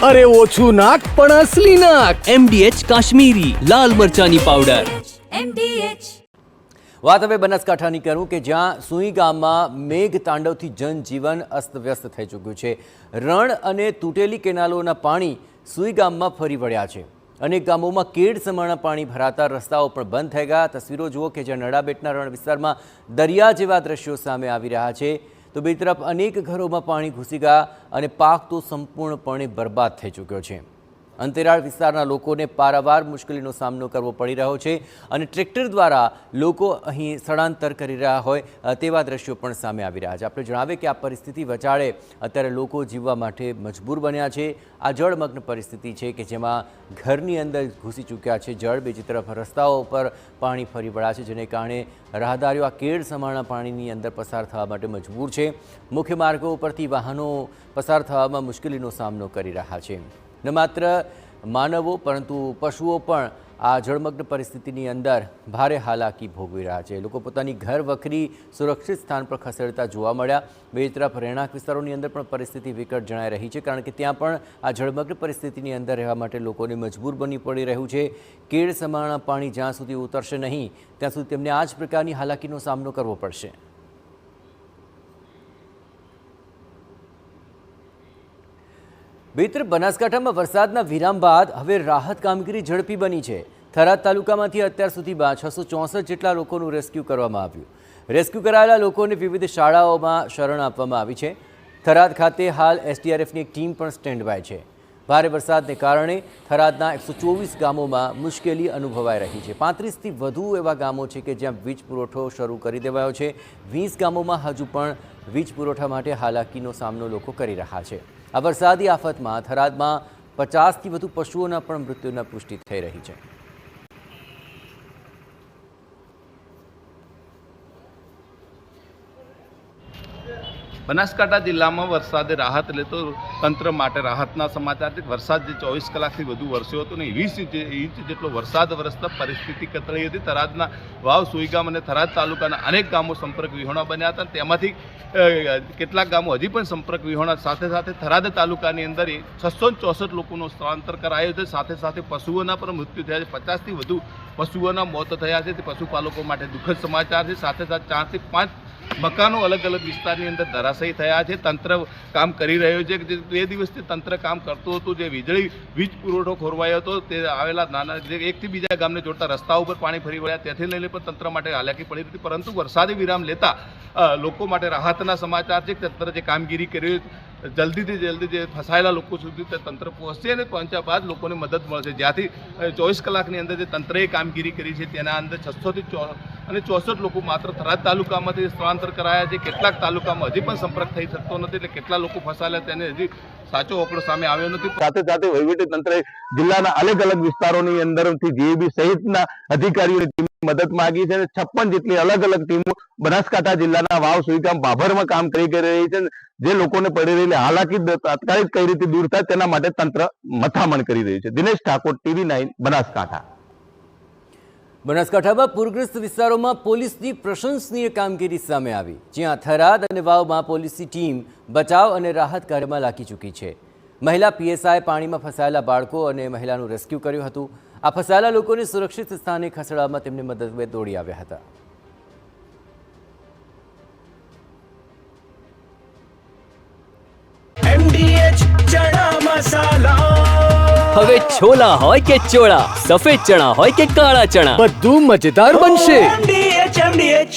અરે ઓછું નાક પણ અસલી નાક. MDH કાશ્મીરી લાલ મરચાની પાવડર. MDH. વાત હવે બનાસકાંઠાની કરું કે જ્યાં સુઈ ગામમાં મેઘ તાંડવથી જનજીવન અસ્તવ્યસ્ત થઈ ચૂક્યું છે. રણ અને તૂટેલી કેનાલોના પાણી સુઈ ગામમાં ફરી વળ્યા છે. અનેક ગામોમાં કેડ સમાણા પાણી ભરાતા રસ્તાઓ પણ બંધ થઈ ગયા. તસવીરો જુઓ કે જ્યાં નડાબેટના રણ વિસ્તારમાં દરિયા જેવા દ્રશ્યો સામે આવી રહ્યા છે, તો બીજી તરફ અનેક ઘરોમાં પાણી ઘૂસી ગયા અને પાક તો સંપૂર્ણપણે બરબાદ થઈ ચૂક્યો છે. અંતરિયાળ વિસ્તારના લોકોને પારાવાર મુશ્કેલીનો સામનો કરવો પડી રહ્યો છે અને ટ્રેક્ટર દ્વારા લોકો અહીં સ્થળાંતર કરી રહ્યા હોય તેવા દ્રશ્યો પણ સામે આવી રહ્યા છે. આપણે જણાવીએ કે આ પરિસ્થિતિ વચાળે અત્યારે લોકો જીવવા માટે મજબૂર બન્યા છે. આ જળમગ્ન પરિસ્થિતિ છે કે જેમાં ઘરની અંદર ઘૂસી ચૂક્યા છે જળ. બીજી તરફ રસ્તાઓ પર પાણી ફરી વળ્યા છે, જેને કારણે રાહદારીઓ આ કેડ સમાણા પાણીની અંદર પસાર થવા માટે મજબૂર છે. મુખ્ય માર્ગો ઉપરથી વાહનો પસાર થવામાં મુશ્કેલીનો સામનો કરી રહ્યા છે. ન માત્ર માનવો પરંતુ પશુઓ પણ આ જળમગ્ન પરિસ્થિતિની અંદર ભારે હાલાકી ભોગવી રહ્યા છે. લોકો પોતાની ઘર વખરી સુરક્ષિત સ્થાન પર ખસેડતા જોવા મળ્યા. બીજી તરફ રહેણાંક વિસ્તારોની અંદર પણ પરિસ્થિતિ વિકટ જણાઈ રહી છે, કારણ કે ત્યાં પણ આ જળમગ્ન પરિસ્થિતિની અંદર રહેવા માટે લોકોને મજબૂર બની પડી રહ્યું છે. કેડ સમાણા પાણી જ્યાં સુધી ઉતરશે નહીં ત્યાં સુધી તેમને આ જ પ્રકારની હાલાકીનો સામનો કરવો પડશે. બીજી તરફ બનાસકાંઠામાં વરસાદના વિરામ બાદ હવે રાહત કામગીરી ઝડપી બની છે. થરાદ તાલુકામાંથી અત્યાર સુધીમાં 664 જેટલા લોકોનું રેસ્ક્યુ કરવામાં આવ્યું. રેસ્ક્યુ કરાયેલા લોકોને વિવિધ શાળાઓમાં શરણ આપવામાં આવી છે. થરાદ ખાતે હાલ SDRFની એક ટીમ પણ સ્ટેન્ડ બાય છે. ભારે વરસાદને કારણે થરાદના 124 ગામોમાં મુશ્કેલી અનુભવાઈ રહી છે. 35થી વધુ એવા ગામો છે કે જ્યાં વીજ પુરવઠો શરૂ કરી દેવાયો છે. 20 ગામોમાં હજુ પણ વીજ પુરવઠા માટે હાલાકીનો સામનો લોકો કરી રહ્યા છે. આ વરસાદી આફતમાં થરાદમાં 50થી વધુ પશુઓના પણ મૃત્યુના પુષ્ટિ થઈ રહી છે. બનાસકાંઠા જિલ્લામાં વરસાદે રાહત લેતો તંત્ર માટે રાહતના સમાચાર છે. વરસાદ જે 24 કલાકથી વધુ વરસ્યો હતો ને 20 ઇંચ જેટલો વરસાદ વરસતા પરિસ્થિતિ કથળી હતી. થરાદના વાવ, સુઈગામ અને થરાદ તાલુકાના અનેક ગામો સંપર્ક વિહોણા બન્યા હતા. તેમાંથી કેટલાક ગામો હજી પણ સંપર્ક વિહોણા. સાથે સાથે થરાદ તાલુકાની અંદર 664 લોકોનું સ્થળાંતર કરાયું છે. સાથે સાથે પશુઓના પણ મૃત્યુ થયા છે. 50થી વધુ પશુઓના મોત થયા છે. તે પશુપાલકો માટે દુઃખદ સમાચાર છે. સાથે સાથે 4થી 5 મકાનો અલગ અલગ વિસ્તારની અંદર ધરાશયી થયા છે. તંત્ર કામ કરી રહ્યું છે. જે 2 દિવસથી તંત્ર કામ કરતું હતું. જે વીજ પુરવઠો ખોરવાયો હતો, તે આવેલા નાના જે એકથી બીજા ગામને જોડતા રસ્તા ઉપર પાણી ફરી વળ્યા, તેથી લઈને પણ તંત્ર માટે હાલાકી પડી હતી. પરંતુ વરસાદી વિરામ લેતા લોકો માટે રાહતના સમાચાર છે. તંત્ર જે કામગીરી કરી જલ્દીથી જલ્દી જે ફસાયેલા લોકો સુધી તે તંત્ર પહોંચશે અને પહોંચ્યા બાદ લોકોને મદદ મળશે. જ્યાંથી 24 કલાકની અંદર જે તંત્રએ કામગીરી કરી છે તેના અંદર 664 લોકો માત્ર થરાદ તાલુકામાંથી સ્થળાંતર કરાયા છે. કેટલાક તાલુકામાં હજી પણ સંપર્ક થઈ શકતો નથી, એટલે કેટલા લોકો ફસાયેલા તેને હજી સાચો આંકડો સામે આવ્યો નથી. સાથે સાથે વહીવટી તંત્રએ જિલ્લાના અલગ અલગ વિસ્તારોની અંદરથી GEB સહિતના અધિકારીઓની ટીમ મદદ માંગી છે. 56 જેટલી અલગ અલગ ટીમો બનાસકાંઠા જિલ્લાના વાવ, સુઈગામ, ભાભરમાં કામ કરી રહી છે. જે લોકોને પડી રહેલી હાલાકી તાત્કાલિક કઈ રીતે દૂર થાય તેના માટે તંત્ર મથામણ કરી રહ્યું છે. દિનેશ ઠાકોર, TV9 બનાસકાંઠા. બનાસકાંઠામાં પૂરગ્રસ્ત વિસ્તારોમાં પોલીસની પ્રશંસનીય કામગીરી સામે આવી. જ્યાં થરાદ અને વાવમાં પોલીસની ટીમ બચાવ અને રાહત કાર્યમાં લાગી ચૂકી છે. મહિલા PSI પાણીમાં ફસાયેલા બાળકો અને મહિલાનું રેસ્ક્યુ કર્યું હતું. આ ફસાયેલા લોકોને સુરક્ષિત સ્થાને ખસેડવામાં તેમને મદદે દોડી આવ્યા હતા. MDH ચણા મસાલા. હવે છોલા હોય કે ચોળા, સફેદ ચણા હોય કે કાળા ચણા, બધું મજેદાર બનશે. MDH.